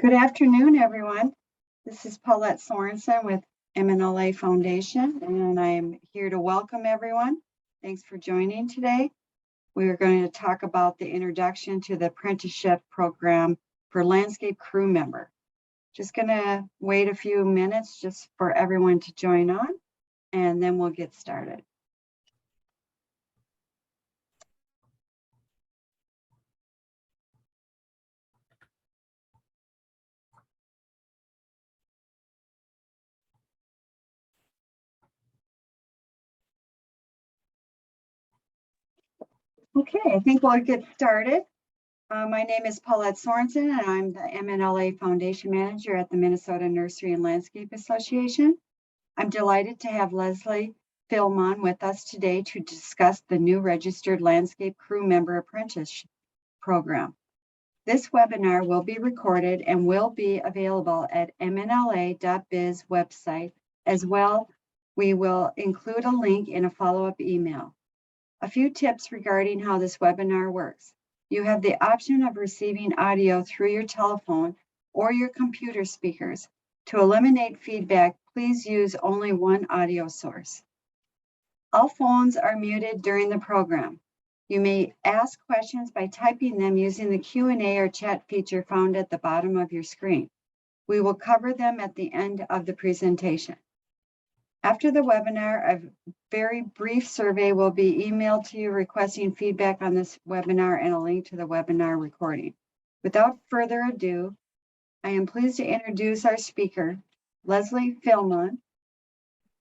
Good afternoon, everyone. This is Paulette Sorensen with MNLA Foundation, and I'm here to welcome everyone. Thanks for joining today. We are going to talk about the introduction to the apprenticeship program for landscape crew member. Just going to wait a few minutes just for everyone to join on, and then we'll get started. Okay, I think we'll get started. My name is Paulette Sorensen, and I'm the MNLA Foundation Manager at the Minnesota Nursery and Landscape Association. I'm delighted to have Leslie Philmon with us today to discuss the new Registered Landscape Crew Member Apprentice program. This webinar will be recorded and will be available at MNLA.biz website. As well, we will include a link in a follow-up email. A few tips regarding how this webinar works. You have the option of receiving audio through your telephone or your computer speakers. To eliminate feedback, please use only one audio source. All phones are muted during the program. You may ask questions by typing them using the Q&A or chat feature found at the bottom of your screen. We will cover them at the end of the presentation. After the webinar, a very brief survey will be emailed to you requesting feedback on this webinar and a link to the webinar recording. Without further ado, I am pleased to introduce our speaker, Leslie Philmon.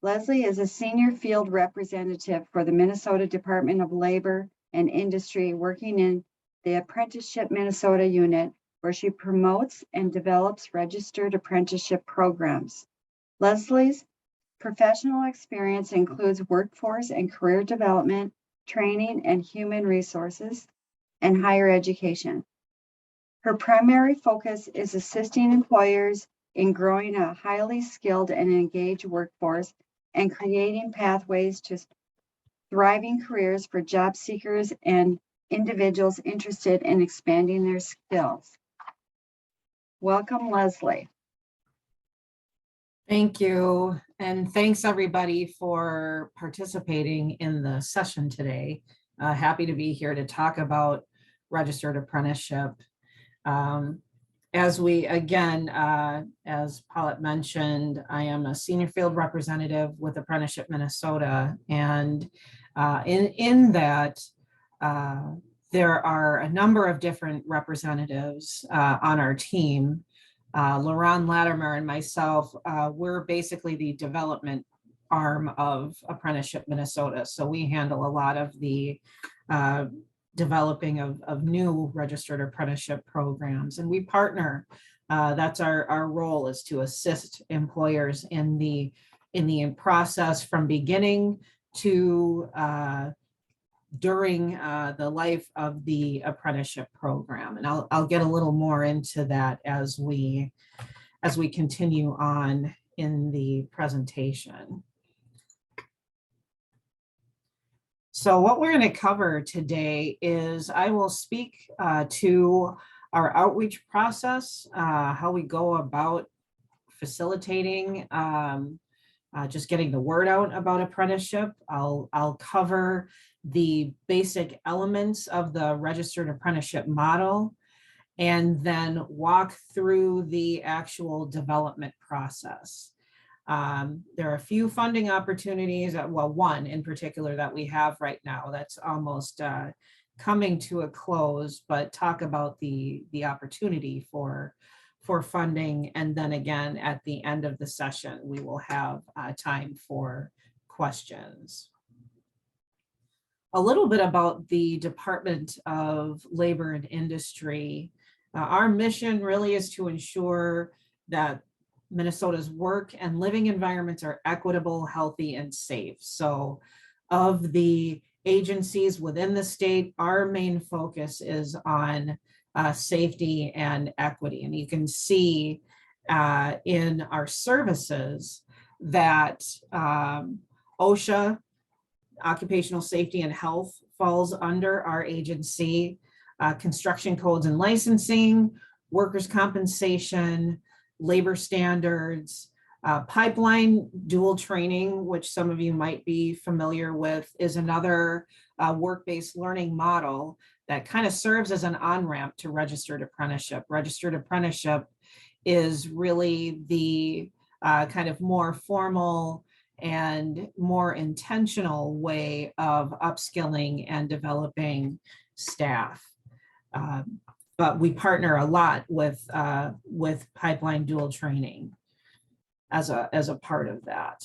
Leslie is a senior field representative for the Minnesota Department of Labor and Industry, working in the Apprenticeship Minnesota unit, where she promotes and develops registered apprenticeship programs. Leslie's professional experience includes workforce and career development, training and human resources, and higher education. Her primary focus is assisting employers in growing a highly skilled and engaged workforce and creating pathways to thriving careers for job seekers and individuals interested in expanding their skills. Welcome, Leslie. Thank you. And thanks everybody for participating in the session today. Happy to be here to talk about registered apprenticeship. As Paulette mentioned, I am a senior field representative with Apprenticeship Minnesota. And in that, there are a number of different representatives on our team. Laurent Latimer and myself, we're basically the development arm of Apprenticeship Minnesota. So we handle a lot of the developing of new registered apprenticeship programs. And we partner, that's our role, is to assist employers in the process from beginning to during the life of the apprenticeship program. And I'll get a little more into that as we continue on in the presentation. So what we're going to cover today is I will speak to our outreach process, how we go about facilitating just getting the word out about apprenticeship. I'll cover the basic elements of the registered apprenticeship model, and then walk through the actual development process. There are a few funding opportunities, well, one in particular that we have right now that's almost coming to a close, but talk about the opportunity for funding. And then again, at the end of the session, we will have time for questions. A little bit about the Department of Labor and Industry. Our mission really is to ensure that Minnesota's work and living environments are equitable, healthy, and safe. So of the agencies within the state, our main focus is on safety and equity. And you can see in our services that OSHA, Occupational Safety and Health, falls under our agency. Construction codes and licensing, workers' compensation, labor standards, pipeline dual training, which some of you might be familiar with, is another work-based learning model that kind of serves as an on-ramp to registered apprenticeship. Registered apprenticeship is really the kind of more formal and more intentional way of upskilling and developing staff. But we partner a lot with pipeline dual training as a part of that.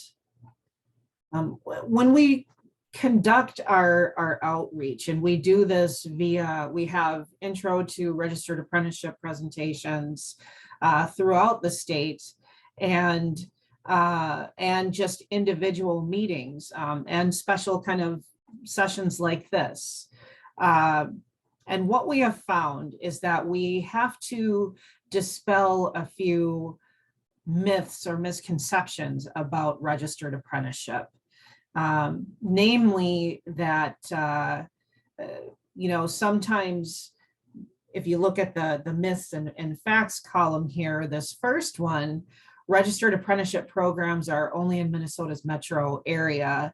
When we conduct our outreach, and we do this via, we have intro to registered apprenticeship presentations throughout the state, and just individual meetings and special kind of sessions like this. And what we have found is that we have to dispel a few myths or misconceptions about registered apprenticeship. Namely that, sometimes if you look at the myths and facts column here, this first one, registered apprenticeship programs are only in Minnesota's metro area.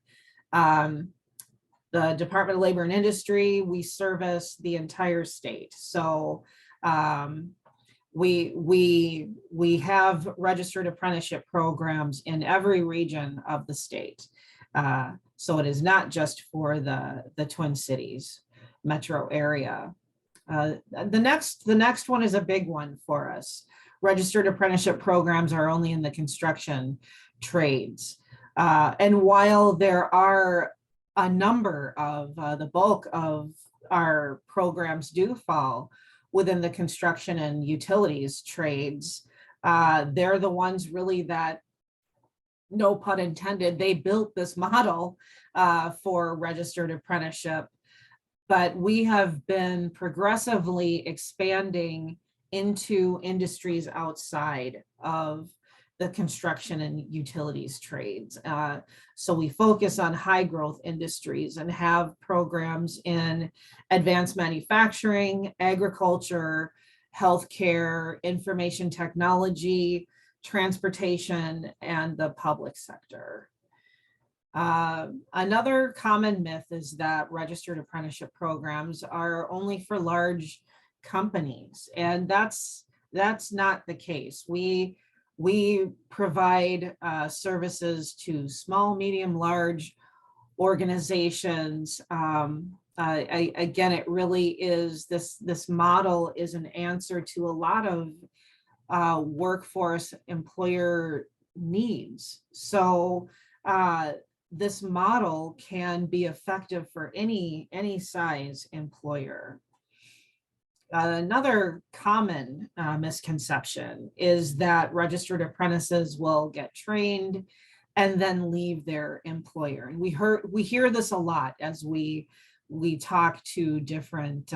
The Department of Labor and Industry, we service the entire state. So we have registered apprenticeship programs in every region of the state. So it is not just for the Twin Cities metro area. The next one is a big one for us. Registered apprenticeship programs are only in the construction trades. And while there are a number of the bulk of our programs do fall within the construction and utilities trades, they're the ones really that, no pun intended, they built this model for registered apprenticeship. But we have been progressively expanding into industries outside of the construction and utilities trades. So we focus on high growth industries and have programs in advanced manufacturing, agriculture, healthcare, information technology, transportation, and the public sector. Another common myth is that registered apprenticeship programs are only for large companies, and that's not the case. We provide services to small, medium, large organizations. Again, it really is, this model is an answer to a lot of workforce employer needs. So this model can be effective for any size employer. Another common misconception is that registered apprentices will get trained and then leave their employer. And we hear this a lot as we talk to different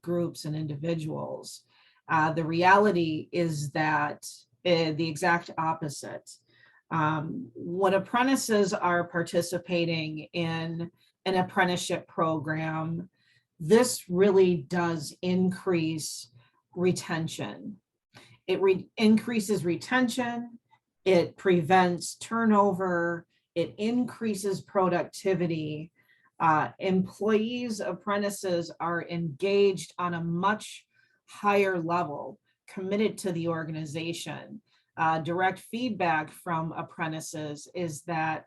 groups and individuals. The reality is that the exact opposite. When apprentices are participating in an apprenticeship program, this really does increase retention. It increases retention, it prevents turnover, it increases productivity. Employees, apprentices are engaged on a much higher level, committed to the organization. Direct feedback from apprentices is that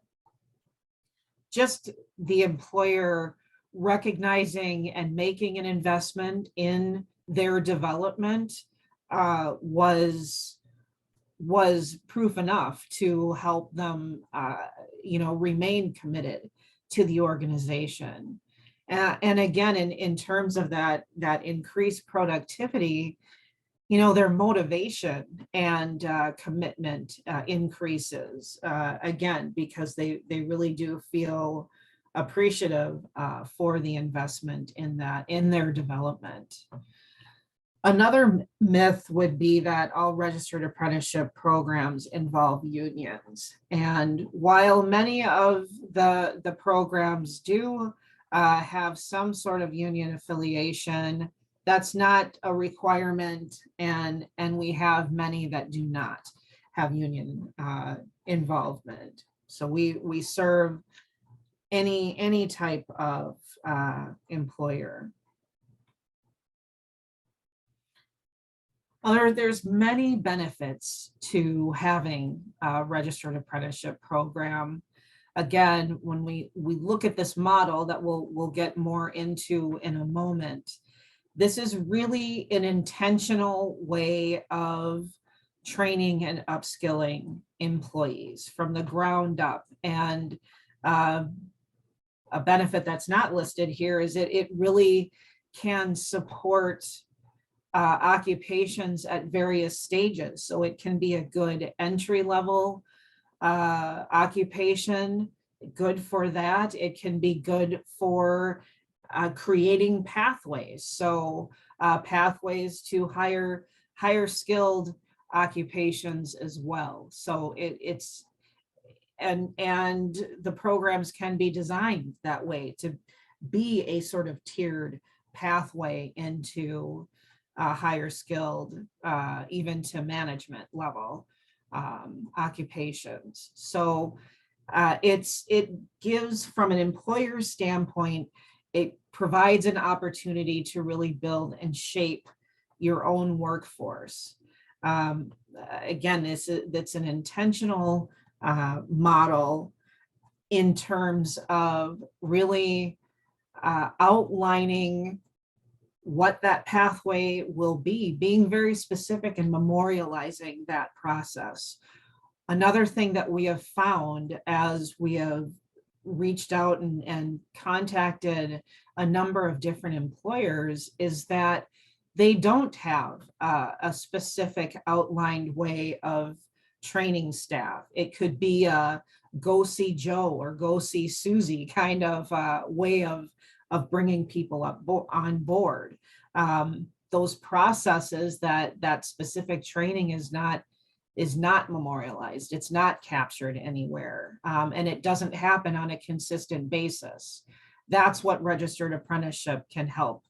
just the employer recognizing and making an investment in their development was proof enough to help them remain committed to the organization. And again, in terms of that increased productivity, their motivation and commitment increases, again, because they really do feel appreciative for the investment in their development. Another myth would be that all registered apprenticeship programs involve unions. And while many of the programs do have some sort of union affiliation, that's not a requirement, and we have many that do not have union involvement. So we serve any type of employer. There's many benefits to having a registered apprenticeship program. Again, when we look at this model that we'll get more into in a moment, this is really an intentional way of training and upskilling employees from the ground up. And a benefit that's not listed here is that it really can support occupations at various stages. So it can be a good entry level occupation, good for that. It can be good for creating pathways. So pathways to higher skilled occupations as well. So it's and the programs can be designed that way to be a sort of tiered pathway into higher skilled, even to management level occupations. So it gives, from an employer standpoint, it provides an opportunity to really build and shape your own workforce. Again, that's an intentional model in terms of really outlining what that pathway will be, being very specific and memorializing that process. Another thing that we have found as we have reached out and contacted a number of different employers is that they don't have a specific outlined way of training staff. It could be a go see Joe or go see Susie kind of way of bringing people up on board. Those processes, that specific training is not memorialized. It's not captured anywhere, and it doesn't happen on a consistent basis. That's what registered apprenticeship can help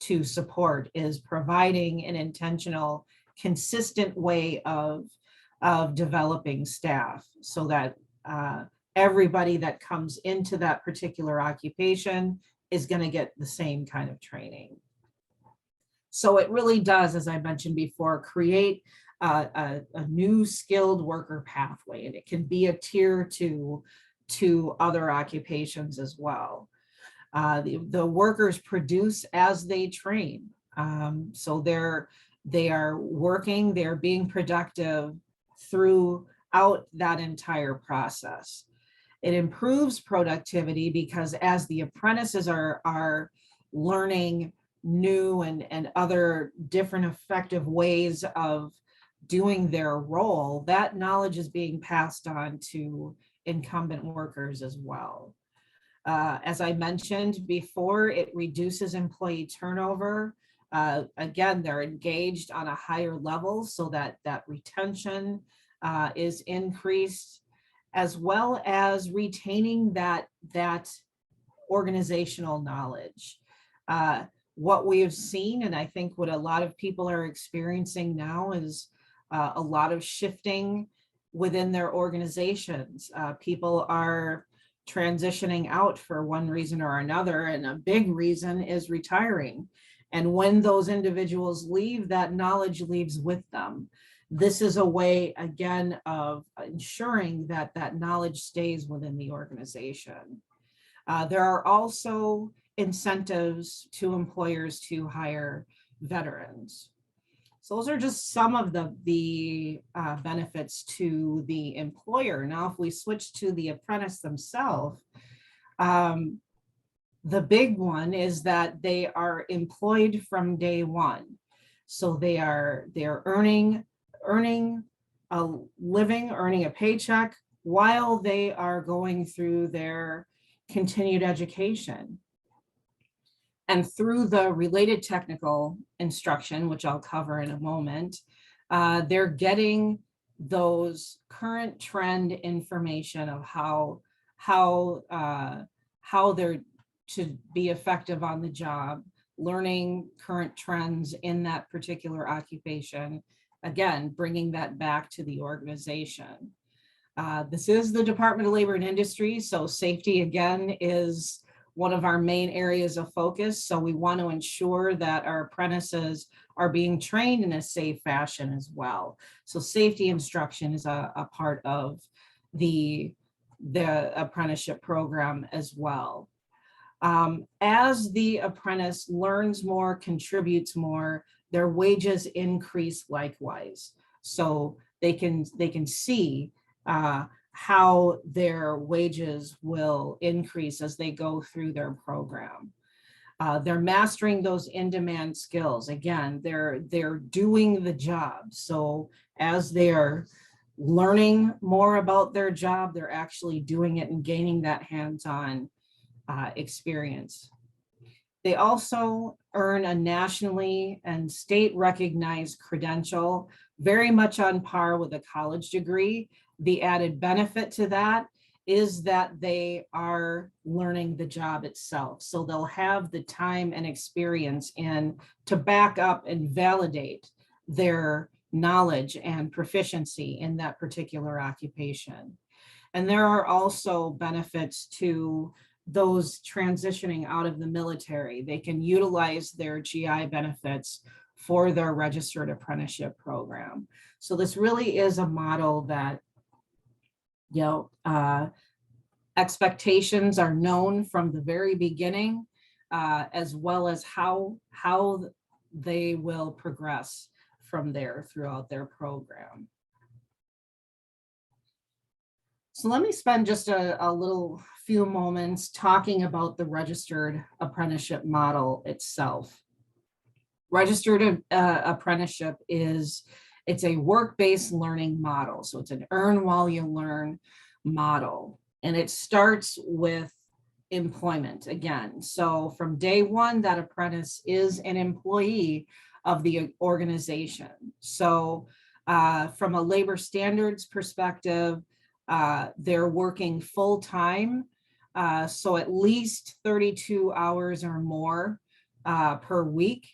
to support, is providing an intentional, consistent way of developing staff so that everybody that comes into that particular occupation is going to get the same kind of training. So it really does, as I mentioned before, create a new skilled worker pathway, and it can be a tier to other occupations as well. The workers produce as they train. So they are working, they're being productive throughout that entire process. It improves productivity because as the apprentices are learning new and other different effective ways of doing their role, that knowledge is being passed on to incumbent workers as well. As I mentioned before, it reduces employee turnover. Again, they're engaged on a higher level so that retention is increased, as well as retaining that organizational knowledge. What we have seen, and I think what a lot of people are experiencing now, is a lot of shifting within their organizations. People are transitioning out for one reason or another, and a big reason is retiring. And when those individuals leave, that knowledge leaves with them. This is a way, again, of ensuring that that knowledge stays within the organization. There are also incentives to employers to hire veterans. So those are just some of the benefits to the employer. Now, if we switch to the apprentice themselves, the big one is that they are employed from day one. So they are earning a living, earning a paycheck while they are going through their continued education. And through the related technical instruction, which I'll cover in a moment, they're getting those current trend information of how they're to be effective on the job, learning current trends in that particular occupation. Again, bringing that back to the organization. This is the Department of Labor and Industry, so safety again is one of our main areas of focus. So we want to ensure that our apprentices are being trained in a safe fashion as well. So safety instruction is a part of the apprenticeship program as well. As the apprentice learns more, contributes more, their wages increase likewise. So they can see how their wages will increase as they go through their program. They're mastering those in-demand skills. Again, they're doing the job. So as they're learning more about their job, they're actually doing it and gaining that hands-on experience. They also earn a nationally and state recognized credential, very much on par with a college degree. The added benefit to that is that they are learning the job itself. So they'll have the time and experience to back up and validate their knowledge and proficiency in that particular occupation. And there are also benefits to those transitioning out of the military. They can utilize their GI benefits for their registered apprenticeship program. So this really is a model that, expectations are known from the very beginning, as well as how they will progress from there throughout their program. So let me spend just a little few moments talking about the registered apprenticeship model itself. Registered apprenticeship it's a work-based learning model. So it's an earn while you learn model. And it starts with employment again. So from day one, that apprentice is an employee of the organization. So from a labor standards perspective, they're working full-time, so at least 32 hours or more per week,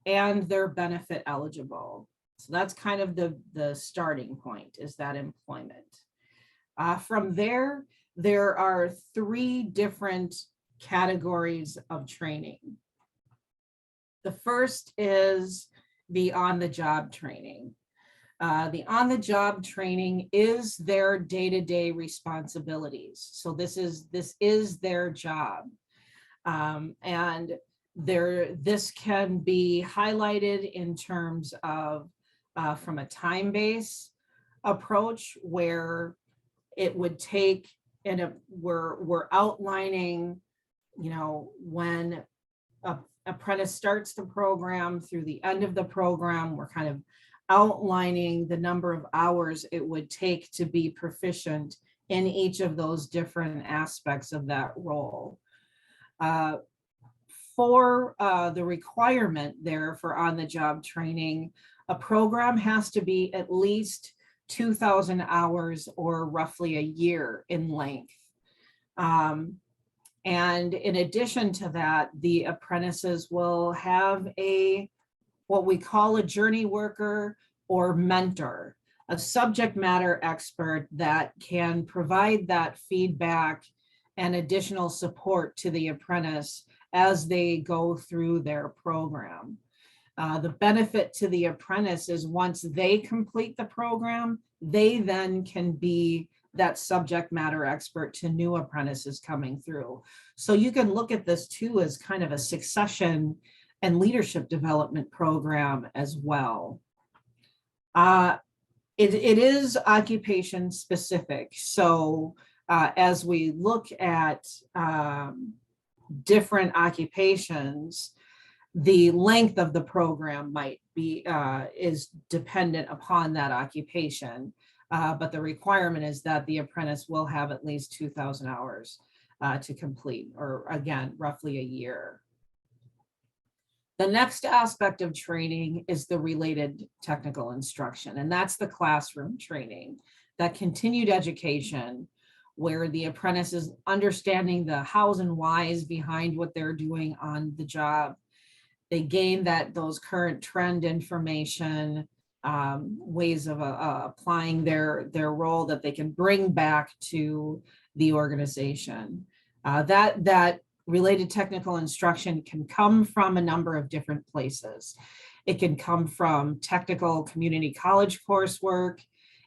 and they're benefit eligible. So that's kind of the starting point, is that employment. From there are 3 different categories of training. The first is the on-the-job training. The on-the-job training is their day-to-day responsibilities. So this is their job. And this can be highlighted in terms of from a time-based approach, where it would take, and we're outlining, when an apprentice starts the program through the end of the program, we're kind of outlining the number of hours it would take to be proficient in each of those different aspects of that role. For the requirement there for on-the-job training, a program has to be at least 2,000 hours, or roughly a year in length. And in addition to that, the apprentices will have what we call a journey worker or mentor, a subject matter expert that can provide that feedback and additional support to the apprentice as they go through their program. The benefit to the apprentice is once they complete the program, they then can be that subject matter expert to new apprentices coming through. So you can look at this too as kind of a succession and leadership development program as well. It is occupation specific. So as we look at different occupations, the length of the program might be is dependent upon that occupation, but the requirement is that the apprentice will have at least 2,000 hours to complete, or again, roughly a year. The next aspect of training is the related technical instruction, and that's the classroom training, that continued education, where the apprentice is understanding the hows and whys behind what they're doing on the job, They gain those current trend information, ways of applying their role that they can bring back to the organization. That related technical instruction can come from a number of different places. It can come from technical community college coursework.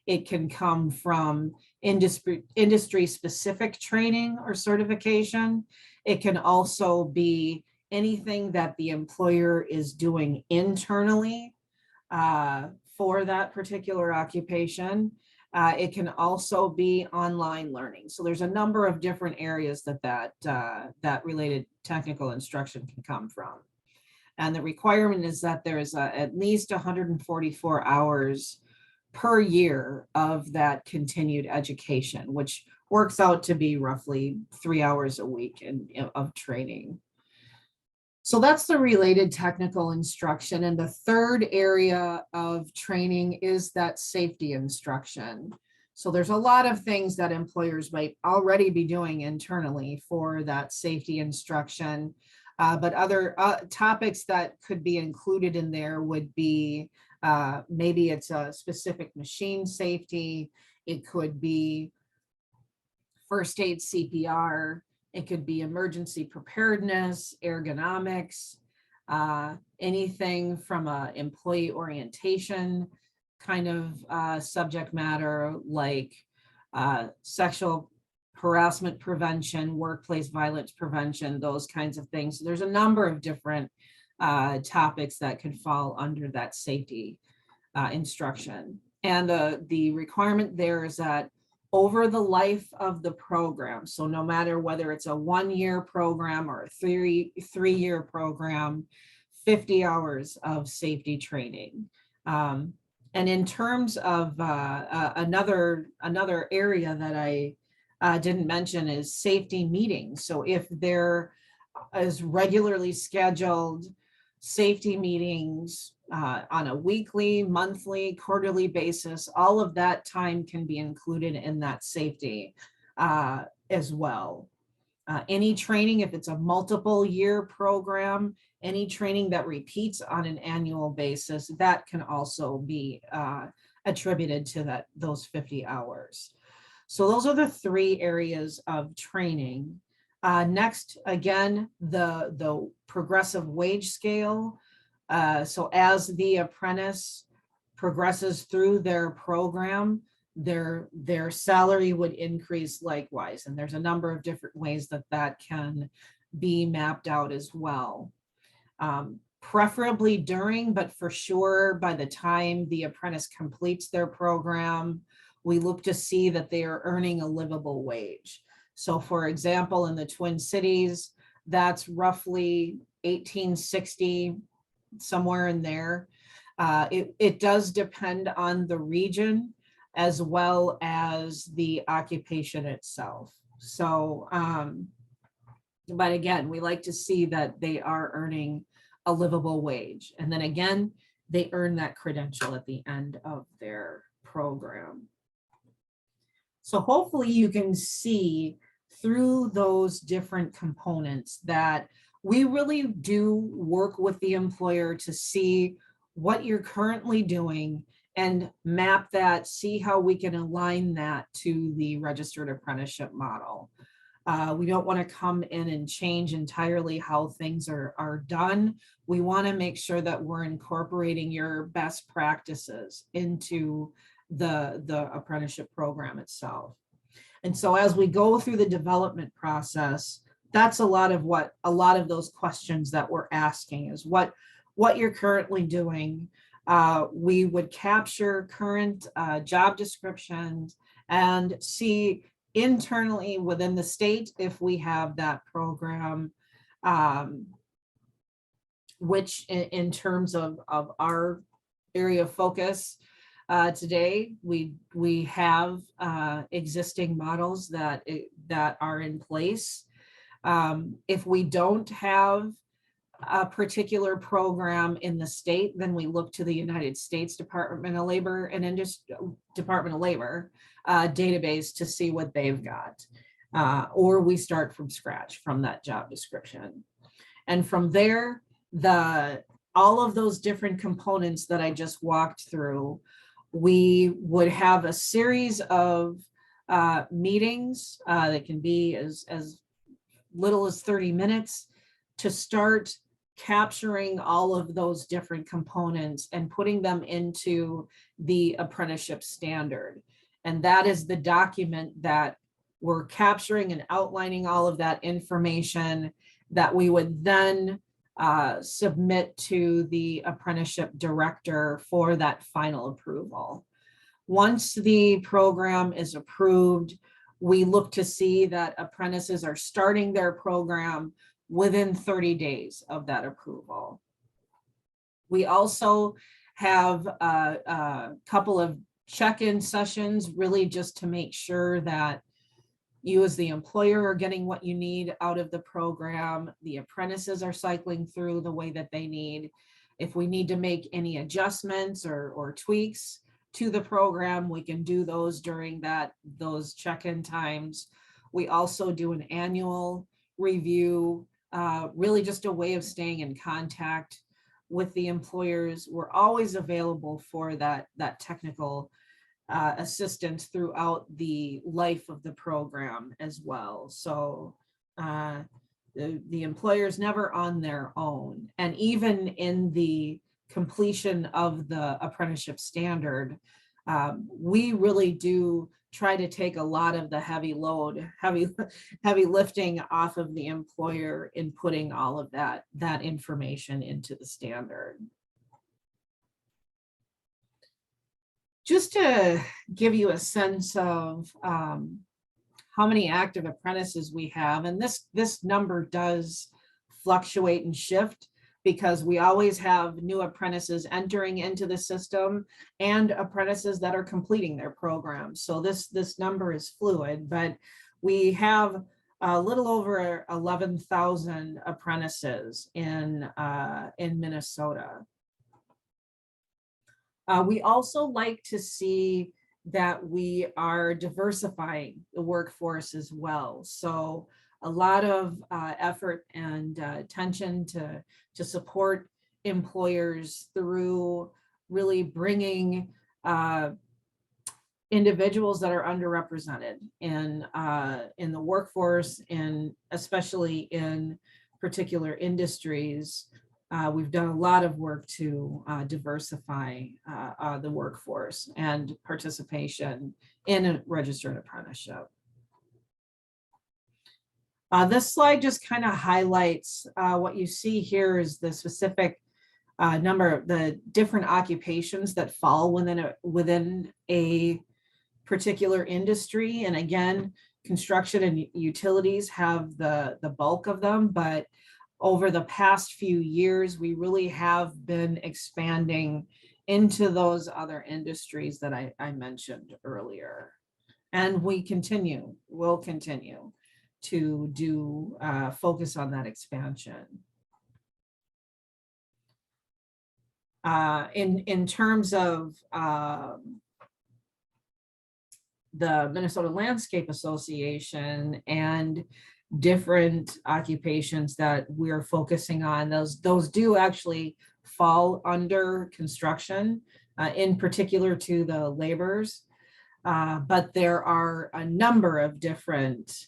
It can come from industry specific training or certification. It can also be anything that the employer is doing internally for that particular occupation. It can also be online learning. So there's a number of different areas that related technical instruction can come from. And the requirement is that there is at least 144 hours per year of that continued education, which works out to be roughly 3 hours a week of training. So that's the related technical instruction. And the third area of training is that safety instruction. So there's a lot of things that employers might already be doing internally for that safety instruction. But other topics that could be included in there would be maybe it's a specific machine safety. It could be first aid CPR. It could be emergency preparedness, ergonomics, anything from a employee orientation kind of subject matter, like sexual harassment prevention, workplace violence prevention, those kinds of things. So there's a number of different topics that could fall under that safety instruction. And the requirement there is that over the life of the program, so no matter whether it's a 1-year program or a three-year program, 50 hours of safety training. And in terms of another area that I didn't mention is safety meetings. So if there is regularly scheduled safety meetings on a weekly, monthly, quarterly basis, all of that time can be included in that safety as well. Any training, if it's a multiple year program, any training that repeats on an annual basis, that can also be attributed to those 50 hours. So those are the 3 areas of training. Next, again, the progressive wage scale. So as the apprentice progresses through their program, their salary would increase likewise. And there's a number of different ways that can be mapped out as well. Preferably during, but for sure by the time the apprentice completes their program, we look to see that they are earning a livable wage. So for example, in the Twin Cities, that's roughly $18.60, somewhere in there. It does depend on the region as well as the occupation itself. So, but again, we like to see that they are earning a livable wage. And then again, they earn that credential at the end of their program. So hopefully you can see through those different components that we really do work with the employer to see what you're currently doing and map that, see how we can align that to the registered apprenticeship model. We don't want to come in and change entirely how things are done. We want to make sure that we're incorporating your best practices into the apprenticeship program itself. And so as we go through the development process, that's a lot of those questions that we're asking is what you're currently doing. We would capture current job descriptions and see internally within the state if we have that program, which in terms of our area of focus today, we have existing models that are in place. If we don't have a particular program in the state, then we look to the United States Department of Labor and Department of Labor database to see what they've got, or we start from scratch from that job description. And from there, all of those different components that I just walked through, we would have a series of meetings that can be as little as 30 minutes to start capturing all of those different components and putting them into the apprenticeship standard. And that is the document that we're capturing and outlining all of that information that we would then submit to the apprenticeship director for that final approval. Once the program is approved, we look to see that apprentices are starting their program within 30 days of that approval. We also have a couple of check-in sessions, really just to make sure that you as the employer are getting what you need out of the program. The apprentices are cycling through the way that they need. If we need to make any adjustments or tweaks to the program, we can do those during those check-in times. We also do an annual review, really just a way of staying in contact with the employers. We're always available for that technical assistance throughout the life of the program as well. So the employer's never on their own. And even in the completion of the apprenticeship standard, we really do try to take a lot of the heavy lifting off of the employer in putting all of that information into the standard. Just to give you a sense of how many active apprentices we have, and this number does fluctuate and shift because we always have new apprentices entering into the system and apprentices that are completing their program. So this number is fluid, but we have a little over 11,000 apprentices in Minnesota. We also like to see that we are diversifying the workforce as well. So a lot of effort and attention to support employers through really bringing individuals that are underrepresented in the workforce, and especially in particular industries. We've done a lot of work to diversify the workforce and participation in a registered apprenticeship. This slide just kind of highlights what you see here is the specific number of the different occupations that fall within a particular industry. And again, construction and utilities have the bulk of them, but over the past few years, we really have been expanding into those other industries that I mentioned earlier. And we'll continue to do focus on that expansion. In terms of the Minnesota Landscape Association and different occupations that we're focusing on, those do actually fall under construction, in particular to the laborers, but there are a number of different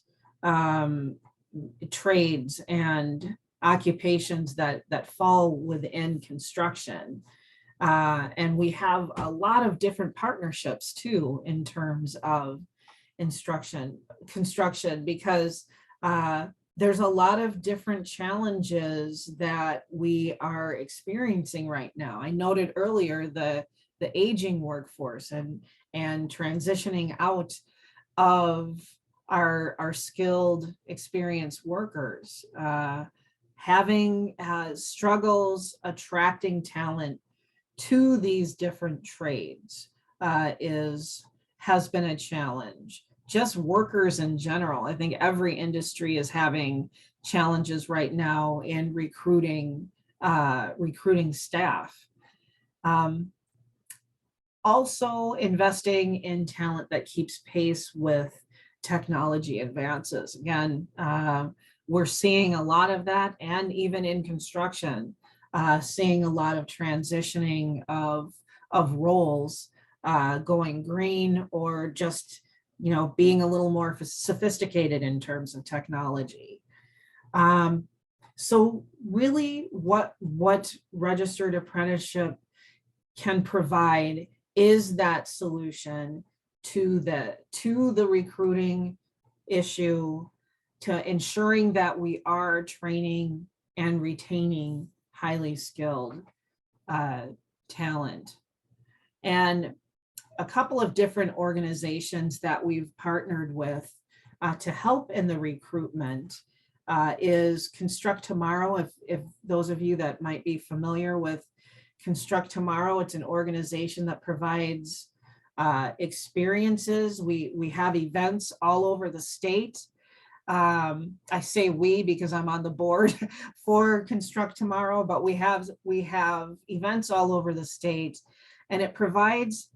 trades and occupations that fall within construction. And we have a lot of different partnerships too in terms of construction, because there's a lot of different challenges that we are experiencing right now. I noted earlier the aging workforce and transitioning out of our skilled, experienced workers, having struggles attracting talent to these different trades has been a challenge. Just workers in general. I think every industry is having challenges right now in recruiting staff. Also investing in talent that keeps pace with technology advances. Again, we're seeing a lot of that, and even in construction, seeing a lot of transitioning of roles, going green, or just, being a little more sophisticated in terms of technology. So really what registered apprenticeship can provide is that solution to the recruiting issue, to ensuring that we are training and retaining highly skilled talent. And a couple of different organizations that we've partnered with to help in the recruitment is Construct Tomorrow. If those of you that might be familiar with Construct Tomorrow, it's an organization that provides experiences. We have events all over the state. I say we because I'm on the board for Construct Tomorrow, but we have events all over the state, and it provides,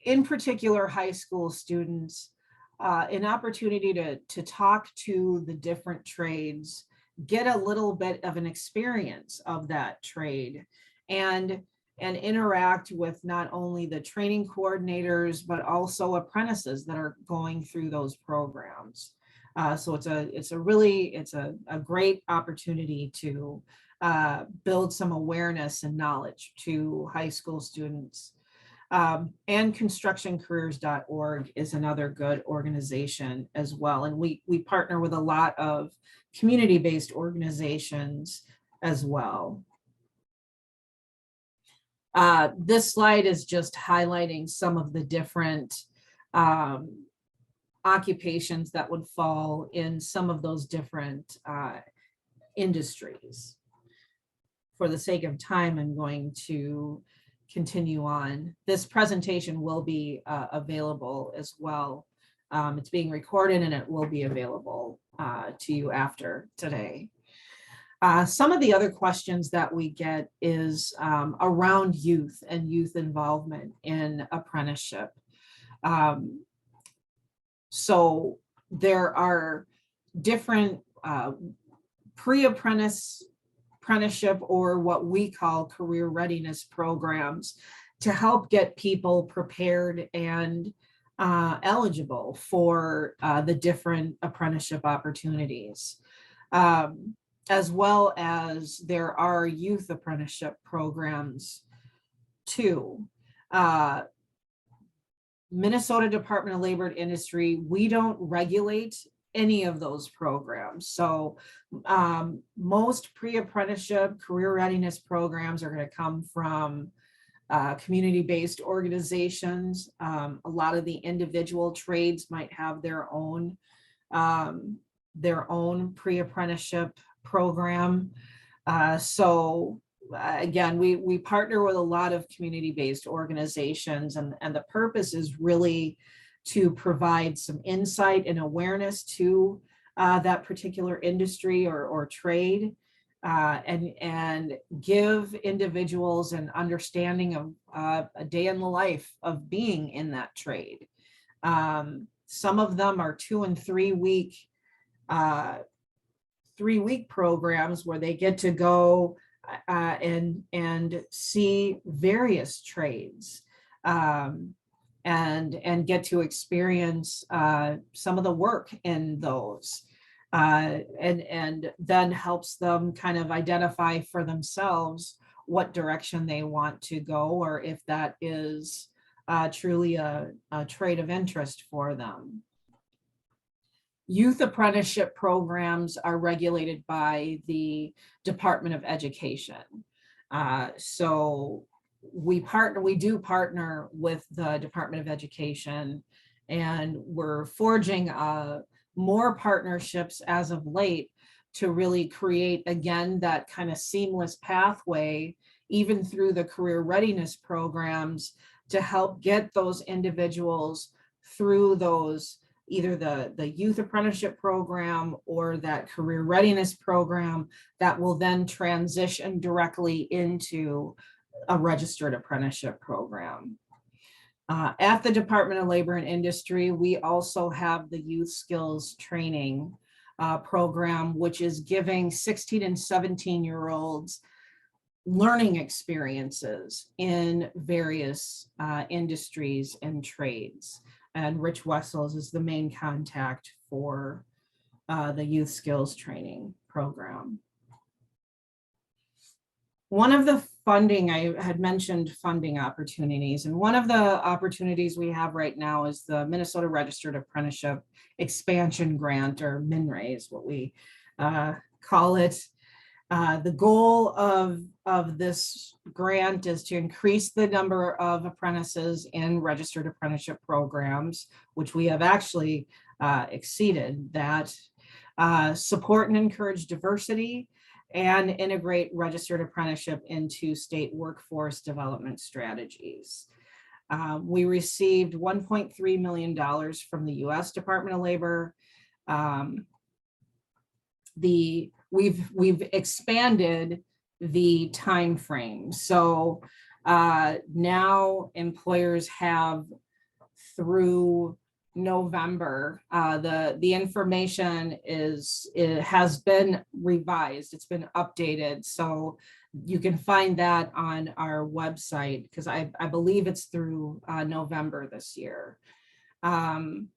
in particular, high school students an opportunity to talk to the different trades, get a little bit of an experience of that trade, and interact with not only the training coordinators, but also apprentices that are going through those programs. So it's a great opportunity to build some awareness and knowledge to high school students. And constructioncareers.org is another good organization as well. And we partner with a lot of community-based organizations as well. This slide is just highlighting some of the different occupations that would fall in some of those different industries. For the sake of time, I'm going to continue on. This presentation will be available as well. It's being recorded and it will be available to you after today. Some of the other questions that we get is around youth and youth involvement in apprenticeship. So there are different pre-apprenticeship, or what we call career readiness programs, to help get people prepared and eligible for the different apprenticeship opportunities. As well as there are youth apprenticeship programs too. Minnesota Department of Labor and Industry, we don't regulate any of those programs. So most pre-apprenticeship career readiness programs are going to come from community-based organizations. A lot of the individual trades might have their own pre-apprenticeship program. Again, we partner with a lot of community-based organizations, and the purpose is really to provide some insight and awareness to that particular industry or trade, and give individuals an understanding of a day in the life of being in that trade. Some of them are 2 and 3 week programs where they get to go and see various trades, and get to experience some of the work in those, and then helps them kind of identify for themselves what direction they want to go, or if that is truly a trade of interest for them. Youth apprenticeship programs are regulated by the Department of Education. So we do partner with the Department of Education, and we're forging more partnerships as of late to really create, again, that kind of seamless pathway, even through the career readiness programs, to help get those individuals through those, either the youth apprenticeship program or that career readiness program that will then transition directly into a registered apprenticeship program. At the Department of Labor and Industry, we also have the youth skills training program, which is giving 16 and 17-year-olds learning experiences in various industries and trades. And Rich Wessels is the main contact for the youth skills training program. One of the funding, I had mentioned funding opportunities, and one of the opportunities we have right now is the Minnesota Registered Apprenticeship Expansion Grant, or MNRAE is what we call it. The goal of this grant is to increase the number of apprentices in registered apprenticeship programs, which we have actually exceeded that, support and encourage diversity, and integrate registered apprenticeship into state workforce development strategies. We received $1.3 million from the U.S. Department of Labor. We've expanded the time frame. So now employers have through November. The information has been revised. It's been updated. So you can find that on our website, because I believe it's through November this year. And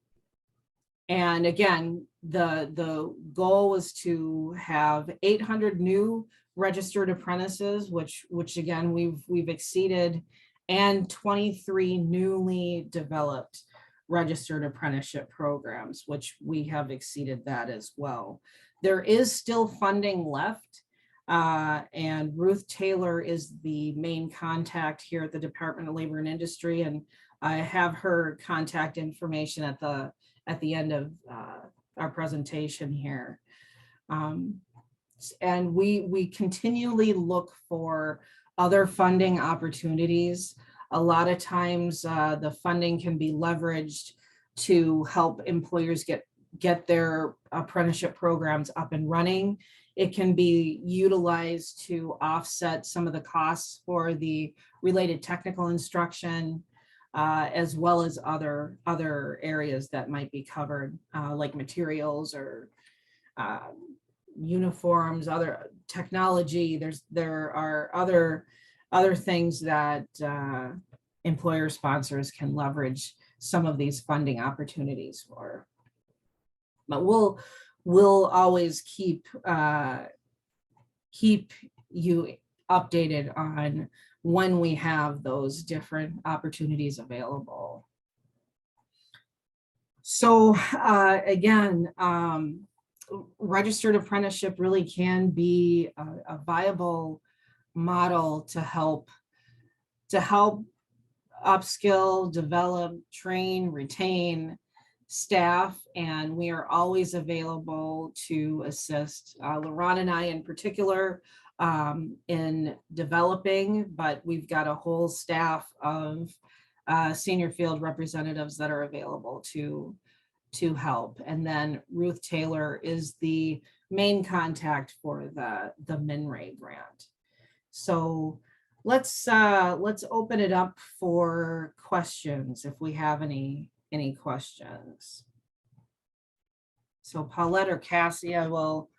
again, the goal was to have 800 new registered apprentices, which again, we've exceeded, and 23 newly developed registered apprenticeship programs, which we have exceeded that as well. There is still funding left, and Ruth Taylor is the main contact here at the Department of Labor and Industry, and I have her contact information at the end of our presentation here. And we continually look for other funding opportunities. A lot of times the funding can be leveraged to help employers get their apprenticeship programs up and running. It can be utilized to offset some of the costs for the related technical instruction, as well as other areas that might be covered, like materials or uniforms, other technology. There are other things that employer sponsors can leverage some of these funding opportunities for. But we'll always keep you updated on when we have those different opportunities available. So again, registered apprenticeship really can be a viable model to help upskill, develop, train, retain staff, and we are always available to assist. LaRon and I in particular in developing, but we've got a whole staff of senior field representatives that are available to help. And then Ruth Taylor is the main contact for the MNRAE grant. So let's open it up for questions if we have any questions. So Paulette or Cassie, I will